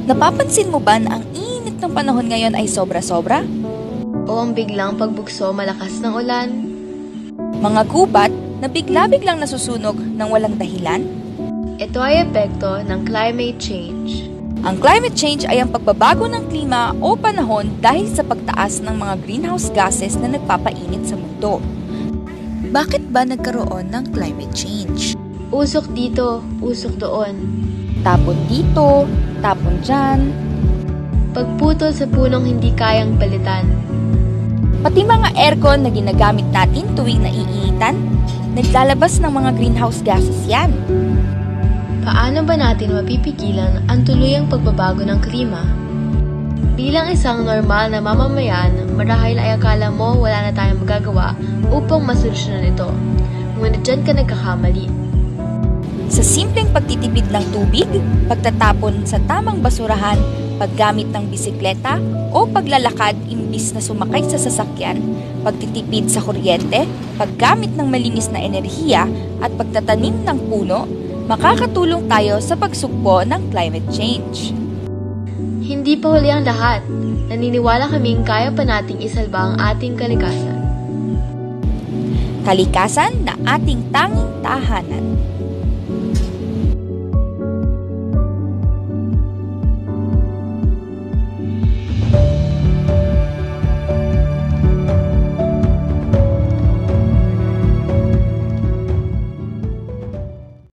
Napapansin mo ba na ang init ng panahon ngayon ay sobra-sobra? O ang biglang pagbukso malakas ng ulan? Mga gubat na bigla-biglang nasusunog ng walang dahilan? Ito ay epekto ng climate change. Ang climate change ay ang pagbabago ng klima o panahon dahil sa pagtaas ng mga greenhouse gases na nagpapainit sa mundo. Bakit ba nagkaroon ng climate change? Usok dito, usok doon. Tapon dito, tapon dyan. Pagputol sa punong hindi kayang palitan. Pati mga aircon na ginagamit natin tuwing naiinitan, naglalabas ng mga greenhouse gases yan. Paano ba natin mapipigilan ang tuluyang pagbabago ng klima? Bilang isang normal na mamamayan, marahil ay akala mo wala na tayong magagawa upang masolusyonan ito. Ngunit dyan ka nagkakamali. Sa simpleng pagtitipid ng tubig, pagtatapon sa tamang basurahan, paggamit ng bisikleta o paglalakad imbis na sumakay sa sasakyan, pagtitipid sa kuryente, paggamit ng malinis na enerhiya at pagtatanim ng puno, makakatulong tayo sa pagsugpo ng climate change. Hindi pa huli ang lahat. Naniniwala kaming kaya pa nating isalba ang ating kalikasan. Kalikasan na ating tanging tahanan.